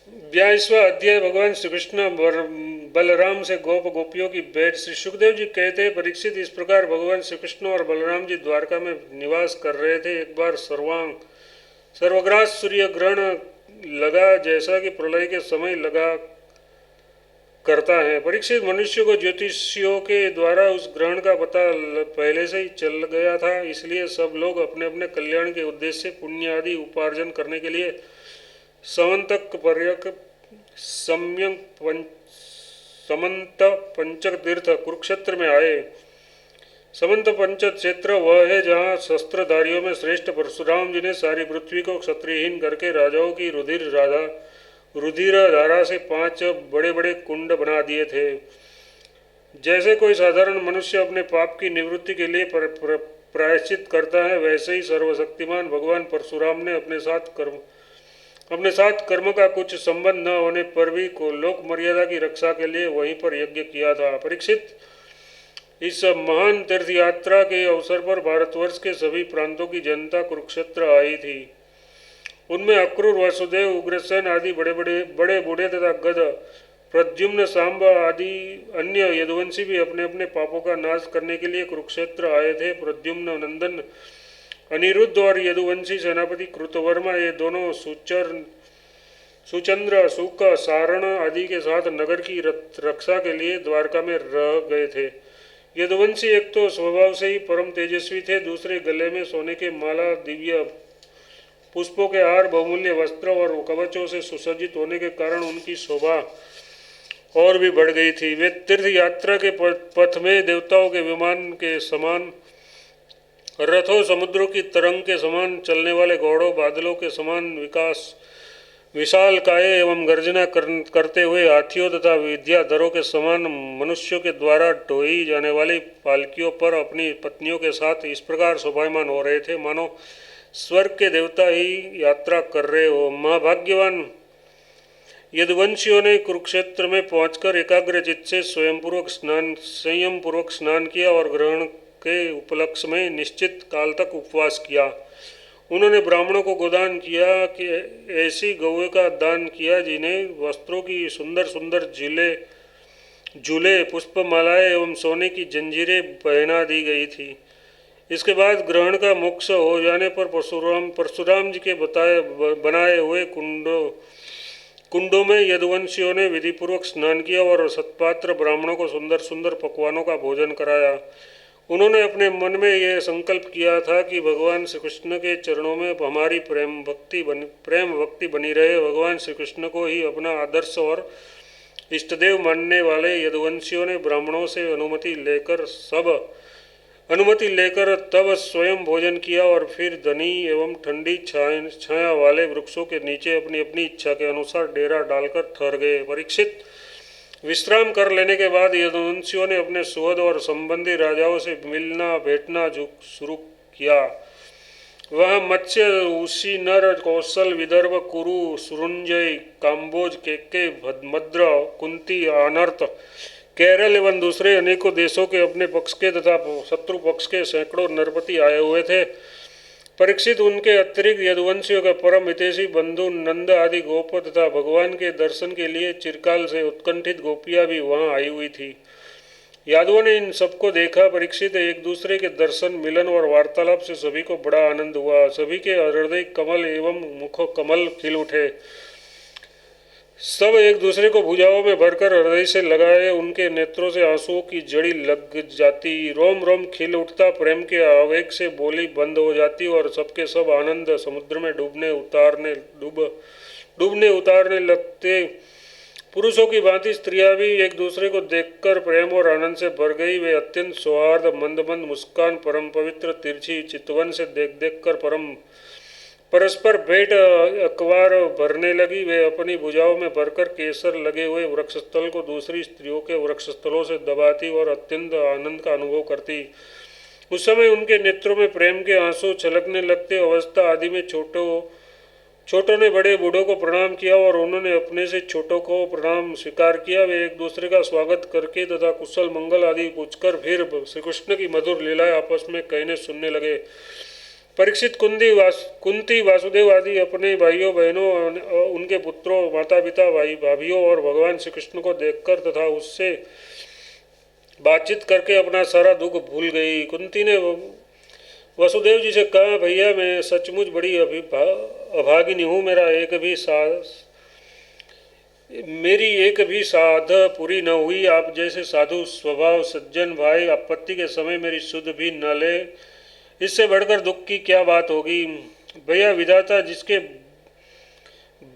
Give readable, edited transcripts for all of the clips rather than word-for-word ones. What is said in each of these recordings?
22वां अध्याय। भगवान श्री कृष्ण बलराम से गोप गोपियों की भेंट। श्री सुखदेव जी कहते हैं, परीक्षित, इस प्रकार भगवान श्री कृष्ण और बलराम जी द्वारका में निवास कर रहे थे। एक बार सर्वग्रास सूर्य ग्रहण लगा, जैसा कि प्रलय के समय लगा करता है। परीक्षित, मनुष्य को ज्योतिषियों के द्वारा उस ग्रहण का पता पहले से ही चल गया था, इसलिए सब लोग अपने अपने कल्याण के उद्देश्य से पुण्य आदि उपार्जन करने के लिए समंतक पर्यक सम्यक समंत पंचक तीर्थ कुरुक्षेत्र में आए। समंत पंचक क्षेत्र वह है जहाँ शस्त्रधारियों में श्रेष्ठ परशुराम जी ने सारी पृथ्वी को क्षत्रियहीन करके राजाओं की रुधिर धारा से 5 बड़े बड़े कुंड बना दिए थे। जैसे कोई साधारण मनुष्य अपने पाप की निवृत्ति के लिए प्रायश्चित करता है, वैसे ही सर्वशक्तिमान भगवान परशुराम ने अपने साथ कर्म का कुछ संबंध न होने पर भी को लोक मर्यादा की रक्षा के लिए वहीं पर यज्ञ किया था। परीक्षित, इस महान तीर्थ यात्रा के अवसर पर भारतवर्ष के सभी प्रांतों की जनता कुरुक्षेत्र आई थी। उनमें अक्रूर, वासुदेव, उग्रसेन आदि बड़े बूढ़े तथा गद, प्रद्युम्न, सांबा आदि अन्य यदुवंशी भी अपने अपने पापों का नाश करने के लिए कुरुक्षेत्र आए थे। प्रद्युम्न नंदन अनिरुद्ध और यदुवंशी सेनापति कृतवर्मा, ये दोनों सुचंद्र, सुक, सारण आदि के साथ नगर की रक्षा के लिए द्वारका में रह गए थे। यदुवंशी एक तो स्वभाव से ही परम तेजस्वी थे, दूसरे गले में सोने के माला, दिव्य पुष्पों के हार, बहुमूल्य वस्त्र और कवचों से सुसज्जित होने के कारण उनकी शोभा और भी बढ़ गई थी। वे तीर्थ यात्रा के पथ में देवताओं के विमान के समान, रथों, समुद्रों की तरंग के समान चलने वाले घोड़ों, बादलों के समान विशाल काय एवं गर्जना करते हुए हाथियों तथा विद्याधरों के समान मनुष्यों के द्वारा ढोई जाने वाली पालकियों पर अपनी पत्नियों के साथ इस प्रकार शोभायमान हो रहे थे मानो स्वर्ग के देवता ही यात्रा कर रहे हो। महाभाग्यवान यदुवंशियों ने कुरुक्षेत्र में पहुंचकर एकाग्र चित्त से संयम पूर्वक स्नान किया और ग्रहण के उपलक्ष्य में निश्चित काल तक उपवास किया। उन्होंने ब्राह्मणों को गोदान किया कि ऐसी गौएं का दान किया जिन्हें वस्त्रों की सुंदर सुंदर झूले, पुष्पमालाएं एवं सोने की जंजीरें पहना दी गई थी। इसके बाद ग्रहण का मोक्ष हो जाने पर परशुराम जी के बनाए हुए कुंडों में यदुवंशियों ने विधिपूर्वक स्नान किया और सत्पात्र ब्राह्मणों को सुंदर सुंदर पकवानों का भोजन कराया। उन्होंने अपने मन में यह संकल्प किया था कि भगवान श्री कृष्ण के चरणों में हमारी प्रेम भक्ति बनी रहे। भगवान श्री कृष्ण को ही अपना आदर्श और इष्टदेव मानने वाले यदुवंशियों ने ब्राह्मणों से अनुमति लेकर तब स्वयं भोजन किया और फिर धनी एवं ठंडी छाया वाले वृक्षों के नीचे अपनी अपनी इच्छा के अनुसार डेरा डालकर ठहर गए। परीक्षित, विश्राम कर लेने के बाद यदुवंशियों ने अपने सुहृद और संबंधी राजाओं से मिलना भेंटना शुरू किया। वह मत्स्य, उसी, नर, कौशल, विदर्भ, कुरु, सुरुंजय, काम्बोज, केके, भद्र, कुंती, अनर्त, केरल एवं दूसरे अनेकों देशों के अपने पक्ष के तथा शत्रु पक्ष के सैकड़ों नरपति आए हुए थे। परीक्षित, उनके अतिरिक्त यदुवंशियों का परम हितैषी बंधु नंद आदि गोप तथा भगवान के दर्शन के लिए चिरकाल से उत्कंठित गोपियां भी वहां आई हुई थी। यादवों ने इन सबको देखा। परीक्षित, एक दूसरे के दर्शन, मिलन और वार्तालाप से सभी को बड़ा आनंद हुआ। सभी के हृदय कमल एवं मुख कमल खिल उठे। सब एक दूसरे को भुजाओं में भरकर हृदय से लगाए। उनके नेत्रों से आंसुओं की जड़ी लग जाती, रोम रोम खिल उठता, प्रेम के आवेग से बोली बंद हो जाती और सबके सब आनंद समुद्र में डूबने उतारने लगते। पुरुषों की भांति स्त्रियां भी एक दूसरे को देखकर प्रेम और आनंद से भर गई। वे अत्यंत सौहार्द, मंद मंद मुस्कान, परम पवित्र तिरछी चितवन से देख कर परस्पर भेंट अखबार भरने लगी। वे अपनी भुजाओं में भरकर केसर लगे हुए वृक्षस्थल को दूसरी स्त्रियों के वृक्षस्थलों से दबाती और अत्यंत आनंद का अनुभव करती। उस समय उनके नेत्रों में प्रेम के आंसू छलकने लगते। अवस्था आदि में छोटों ने बड़े बूढ़ों को प्रणाम किया और उन्होंने अपने से छोटों को प्रणाम स्वीकार किया। वे एक दूसरे का स्वागत करके तथा कुशल मंगल आदि पूछकर फिर श्री कृष्ण की मधुर लीलाएं आपस में कहने सुनने लगे। परीक्षित कुंती वासुदेव आदि अपने भाइयों बहनों उनके पुत्रों माता पिता भाई भाभीियों और भगवान श्री कृष्ण को देखकर तथा उससे बातचीत करके अपना सारा दुख भूल गई। कुंती ने वसुदेव जी से कहा, भैया मैं सचमुच बड़ी अभागिनी हूँ। मेरी एक भी साध पूरी न हुई। आप जैसे साधु स्वभाव सज्जन भाई आपत्ति के समय मेरी सुध भी न ले, इससे बढ़कर दुख की क्या बात होगी। भैया विधाता जिसके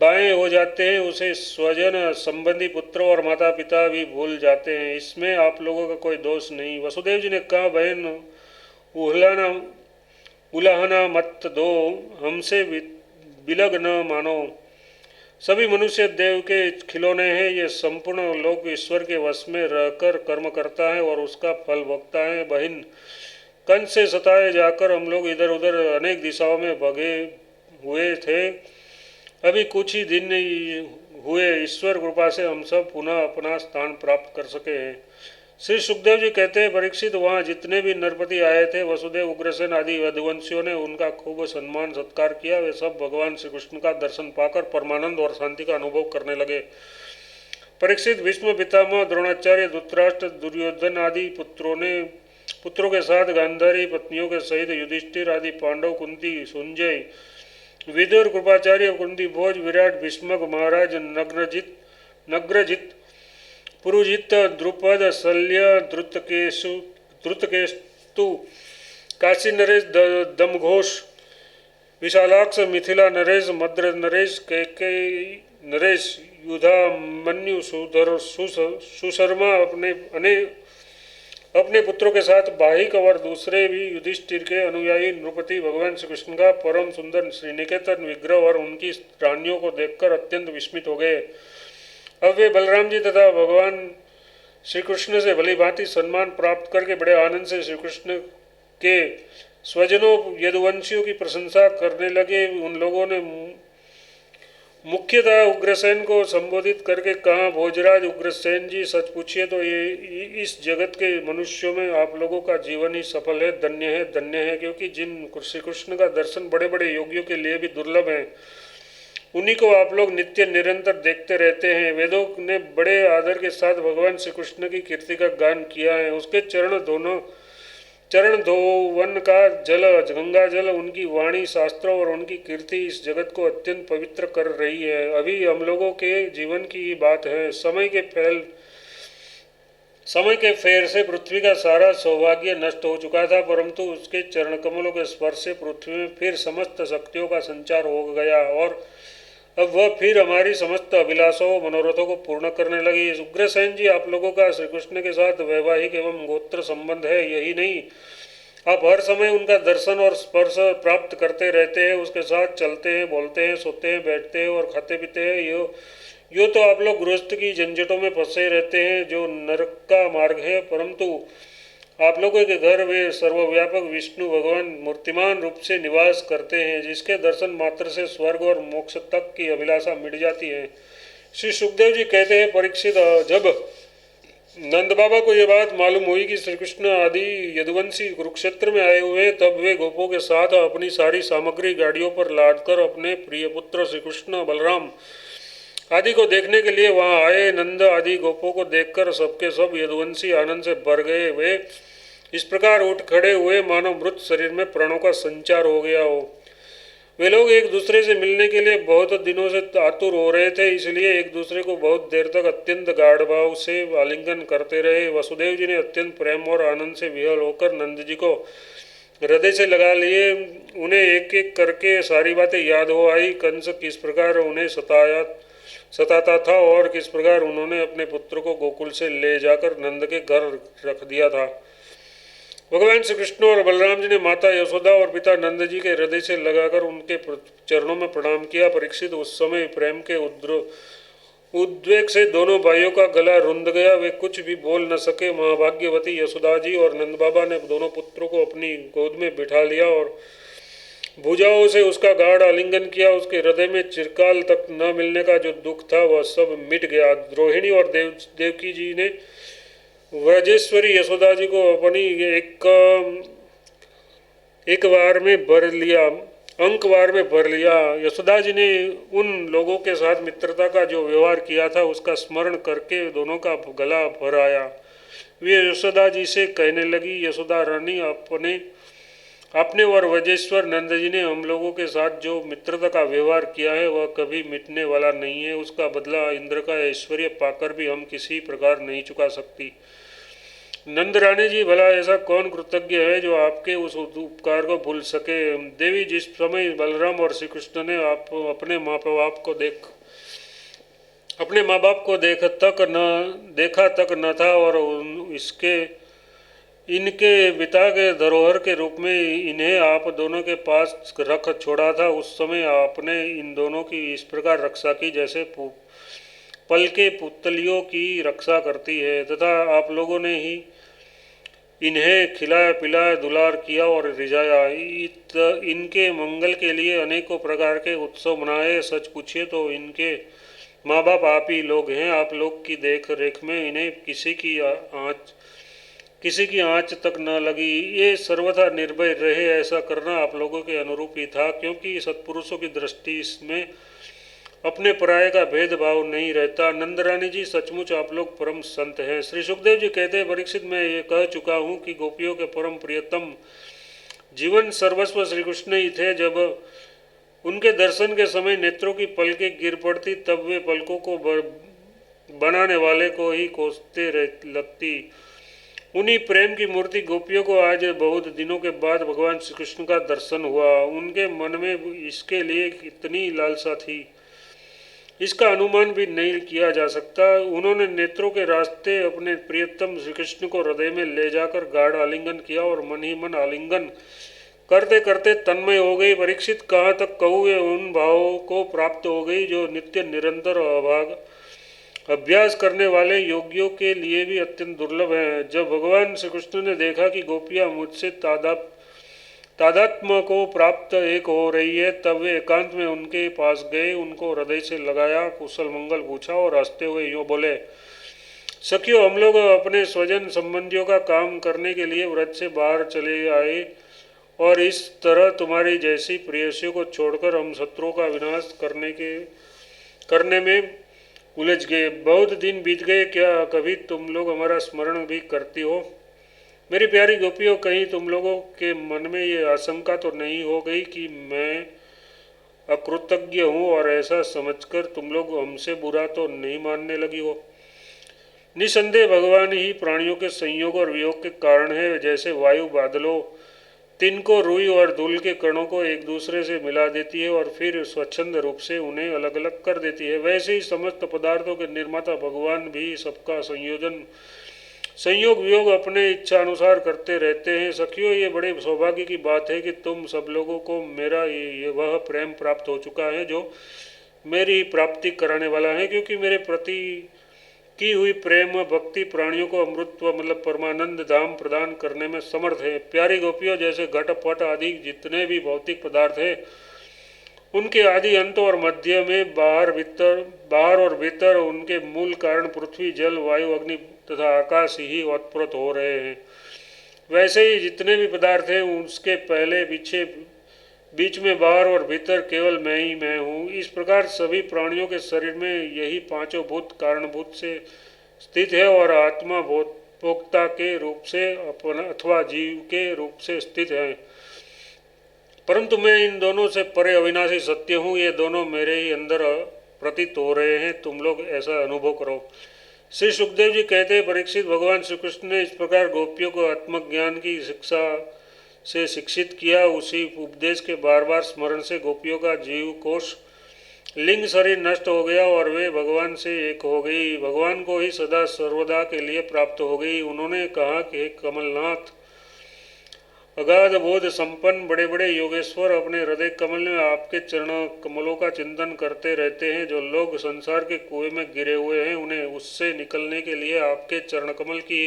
बाएं हो जाते हैं उसे स्वजन संबंधी पुत्र और माता पिता भी भूल जाते हैं, इसमें आप लोगों का कोई दोष नहीं। वसुदेव जी ने कहा, बहन उलाहना मत दो, हमसे बिलग न मानो। सभी मनुष्य देव के खिलौने हैं। ये संपूर्ण लोक ईश्वर के वश में रहकर कर्म करता है और उसका फल भोगता है। बहन कंस से सताए जाकर हम लोग इधर उधर अनेक दिशाओं में भगे हुए थे। अभी कुछ ही दिन हुए ईश्वर कृपा से हम सब पुनः अपना स्थान प्राप्त कर सके हैं। श्री सुखदेव जी कहते हैं, परीक्षित वहाँ जितने भी नरपति आए थे, वसुदेव उग्रसेन आदि यदुवंशियों ने उनका खूब सम्मान सत्कार किया। वे सब भगवान श्री कृष्ण का दर्शन पाकर परमानंद और शांति का अनुभव करने लगे। परीक्षित भीष्म पितामह द्रोणाचार्य धृतराष्ट्र दुर्योधन आदि पुत्रों के साथ गांधारी पत्नियों के सहित युधिष्ठिर आदि पांडव, कुंती, संजय, विदुर, कृपाचार्य, कुंती भोज, विराट, भीष्मक महाराज, नग्रजित, पुरुजित, द्रुपद, शल्य, धृतकेस्तु, काशी नरेश, दमघोष, विशालाक्ष, मिथिला नरेश, मद्र नरेश, कैकेयी नरेश, युधा, मन्यु, सुशर्मा अपने पुत्रों के साथ बाहिक और दूसरे भी युधिष्ठिर के अनुयायी नृपति भगवान श्री कृष्ण का परम सुंदर श्रीनिकेतन विग्रह और उनकी रानियों को देखकर अत्यंत विस्मित हो गए। अब वे बलराम जी तथा भगवान श्री कृष्ण से भली भांति सम्मान प्राप्त करके बड़े आनंद से श्री कृष्ण के स्वजनों यदुवंशियों की प्रशंसा करने लगे। उन लोगों ने मुख्यतः उग्रसेन को संबोधित करके कहा, भोजराज उग्रसेन जी, सच पूछिए तो ये इस जगत के मनुष्यों में आप लोगों का जीवन ही सफल है, धन्य है, क्योंकि जिन श्री कृष्ण का दर्शन बड़े बड़े योगियों के लिए भी दुर्लभ है, उन्हीं को आप लोग नित्य निरंतर देखते रहते हैं। वेदों ने बड़े आदर के साथ भगवान श्री कृष्ण की कीर्ति का गान किया है। उसके चरण धोवन का जल, गंगा जल, उनकी वाणी, शास्त्रों और उनकी कीर्ति इस जगत को अत्यंत पवित्र कर रही है। अभी हम लोगों के जीवन की ही बात है। समय के फेर से पृथ्वी का सारा सौभाग्य नष्ट हो चुका था, परंतु उसके चरण कमलों के स्पर्श से पृथ्वी में फिर समस्त शक्तियों का संचार हो गया और अब वह फिर हमारी समस्त अभिलाषों मनोरथों को पूर्ण करने लगी। उग्रसेन जी, आप लोगों का श्री कृष्ण के साथ वैवाहिक एवं गोत्र संबंध है, यही नहीं आप हर समय उनका दर्शन और स्पर्श प्राप्त करते रहते हैं, उसके साथ चलते हैं, बोलते हैं, सोते हैं, बैठते हैं और खाते पीते हैं। यो तो आप लोग गृहस्थ की झंझटों में फंसे रहते हैं, जो नरक का मार्ग है, परंतु आप लोगों के घर वे सर्वव्यापक विष्णु भगवान मूर्तिमान रूप से निवास करते हैं, जिसके दर्शन मात्र से स्वर्ग और मोक्ष तक की अभिलाषा मिट जाती है। श्री सुखदेव जी कहते हैं, परीक्षित, जब नंद बाबा को यह बात मालूम हुई कि श्री कृष्ण आदि यदुवंशी कुरुक्षेत्र में आए हुए, तब वे गोपों के साथ अपनी सारी सामग्री गाड़ियों पर लादकर अपने प्रिय पुत्र श्री कृष्ण, बलराम आदि को देखने के लिए वहां आए। नंद आदि गोपों को देखकर सबके सब यदुवंशी आनंद से भर गए। वे इस प्रकार उठ खड़े हुए मानो मृत शरीर में प्राणों का संचार हो गया हो। वे लोग एक दूसरे से मिलने के लिए बहुत दिनों से आतुर हो रहे थे, इसलिए एक दूसरे को बहुत देर तक अत्यंत गाढ़ भाव से आलिंगन करते रहे। वसुदेव जी ने अत्यंत प्रेम और आनंद से विह्वल होकर नंद जी को हृदय से लगा लिए। उन्हें एक एक करके सारी बातें याद हो आई। कंस किस प्रकार उन्हें सताता था और किस प्रकार उन्होंने अपने पुत्र को गोकुल से ले जाकर नंद के घर रख दिया था। भगवान श्री कृष्ण और बलराम जी ने माता यशोदा और पिता नंद जी के हृदय से लगाकर उनके चरणों में प्रणाम किया। परीक्षित, उस समय प्रेम के उद्वेग से दोनों भाइयों का गला रुंध गया। वे कुछ भी बोल न सके। महाभाग्यवती यशोदा जी और नंद बाबा ने दोनों पुत्रों को अपनी गोद में बिठा लिया और भुजाओं से उसका गाढ़ आलिंगन किया। उसके हृदय में चिरकाल तक न मिलने का जो दुख था वह सब मिट गया। रोहिणी और देवकी जी ने व्रजेश्वरी यशोदा जी को अपनी एक एक बार में भर लिया, अंकवार में भर लिया। यशोदा जी ने उन लोगों के साथ मित्रता का जो व्यवहार किया था उसका स्मरण करके दोनों का गला भर आया। वे यशोदा जी से कहने लगी, यशोदा रानी, आपने और वजेश्वर नंद जी ने हम लोगों के साथ जो मित्रता का व्यवहार किया है वह कभी मिटने वाला नहीं है। उसका बदला इंद्र का ऐश्वर्य पाकर भी हम किसी प्रकार नहीं चुका सकती। नंद रानी जी, भला ऐसा कौन कृतज्ञ है जो आपके उस उपकार को भूल सके। देवी, जिस समय बलराम और श्री कृष्ण ने अपने माँ बाप को देखा तक न था और इसके इनके पिता के धरोहर के रूप में इन्हें आप दोनों के पास रख छोड़ा था, उस समय आपने इन दोनों की इस प्रकार रक्षा की जैसे पल के पुतलियों की रक्षा करती है, तथा आप लोगों ने ही इन्हें खिलाया पिलाया दुलार किया और रिझाया। इनके मंगल के लिए अनेकों प्रकार के उत्सव मनाए। सच पूछिए तो इनके माँ बाप आप ही लोग हैं। आप लोग की देख रेख में इन्हें किसी की आँच तक न लगी। ये सर्वथा निर्भय रहे, ऐसा करना आप लोगों के अनुरूप ही था, क्योंकि सत्पुरुषों की दृष्टि इसमें अपने पराये का भेदभाव नहीं रहता। नंदरानी जी, सचमुच आप लोग परम संत हैं। श्री सुखदेव जी कहते हैं, परीक्षित, मैं ये कह चुका हूँ कि गोपियों के परम प्रियतम जीवन सर्वस्व श्री कृष्ण ही थे। जब उनके दर्शन के समय नेत्रों की पलकें गिर पड़ती तब वे पलकों को बनाने वाले को ही कोसते लगती। उन्हीं प्रेम की मूर्ति गोपियों को आज बहुत दिनों के बाद भगवान श्री कृष्ण का दर्शन हुआ। उनके मन में इसके लिए इतनी लालसा थी, इसका अनुमान भी नहीं किया जा सकता। उन्होंने नेत्रों के रास्ते अपने प्रियतम श्री कृष्ण को हृदय में ले जाकर गाढ़ आलिंगन किया और मन ही मन आलिंगन करते करते तन्मय हो गई। परीक्षित, कहाँ तक कहूँ, वे उन भावों को प्राप्त हो गई जो नित्य निरंतर अभ्यास करने वाले योगियों के लिए भी अत्यंत दुर्लभ है। जब भगवान श्री कृष्ण ने देखा कि गोपियाँ मुझसे तादात्म्य को प्राप्त एक हो रही है, तब वे एकांत में उनके पास गए, उनको हृदय से लगाया, कुशल मंगल पूछा और हंसते हुए यूँ बोले, सखियों, हम लोग अपने स्वजन संबंधियों का काम करने के लिए व्रत से बाहर चले आए और इस तरह तुम्हारी जैसी प्रेयसियों को छोड़कर हम शत्रुओं का विनाश करने में उलझ गए। बहुत दिन बीत गए, क्या कभी तुम लोग हमारा स्मरण भी करती हो? मेरी प्यारी गोपियों, कहीं तुम लोगों के मन में ये आशंका तो नहीं हो गई कि मैं अकृतज्ञ हूँ और ऐसा समझकर तुम लोग हमसे बुरा तो नहीं मानने लगी हो? निसंदेह भगवान ही प्राणियों के संयोग और वियोग के कारण है। जैसे वायु बादलों, तिनको, रुई और धूल के कणों को एक दूसरे से मिला देती है और फिर स्वच्छंद रूप से उन्हें अलग अलग कर देती है, वैसे ही समस्त पदार्थों के निर्माता भगवान भी सबका संयोग वियोग अपने इच्छा अनुसार करते रहते हैं। सखियों, ये बड़े सौभाग्य की बात है कि तुम सब लोगों को मेरा ये वह प्रेम प्राप्त हो चुका है जो मेरी प्राप्ति कराने वाला है, क्योंकि मेरे प्रति की हुई प्रेम भक्ति प्राणियों को अमृतत्व मतलब परमानंद धाम प्रदान करने में समर्थ है। प्यारी गोपियों, जैसे घट पट आदि जितने भी भौतिक पदार्थ हैं उनके आदि अंत और मध्य में बाहर और भीतर उनके मूल कारण पृथ्वी जल वायु अग्नि तथा आकाश ही ओतप्रोत हो रहे हैं, वैसे ही जितने भी पदार्थ हैं उसके पहले पीछे बीच में बाहर और भीतर केवल मैं ही मैं हूँ। इस प्रकार सभी प्राणियों के शरीर में यही पांचों भूत कारणभूत से स्थित है और आत्मा भोक्ता के रूप से अथवा जीव के रूप से स्थित है, परंतु मैं इन दोनों से परे अविनाशी सत्य हूँ। ये दोनों मेरे ही अंदर प्रतीत हो रहे हैं, तुम लोग ऐसा अनुभव करो। श्री सुखदेव जी कहते हैं, परीक्षित, भगवान श्री कृष्ण ने इस प्रकार गोपियों को आत्मज्ञान की शिक्षा से शिक्षित किया। उसी उपदेश के बार बार स्मरण से गोपियों का जीव कोश लिंग शरीर नष्ट हो गया और वे भगवान से एक हो गई, भगवान को ही सदा सर्वदा के लिए प्राप्त हो गई। उन्होंने कहा कि कमलनाथ, अगाध बोध संपन्न बड़े बड़े योगेश्वर, अपने हृदय कमल में आपके चरण कमलों का चिंतन करते रहते हैं। जो लोग संसार के कुएं में गिरे हुए हैं उन्हें उससे निकलने के लिए आपके चरण कमल की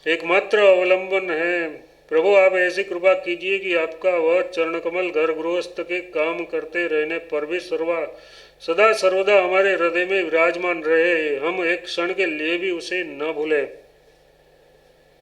एकमात्र अवलंबन है। प्रभु, आप ऐसी कृपा कीजिए कि आपका वह चरण कमल घर गृहस्थ के काम करते रहने पर भी सदा सर्वदा हमारे हृदय में विराजमान रहे, हम एक क्षण के लिए भी उसे न भूलें।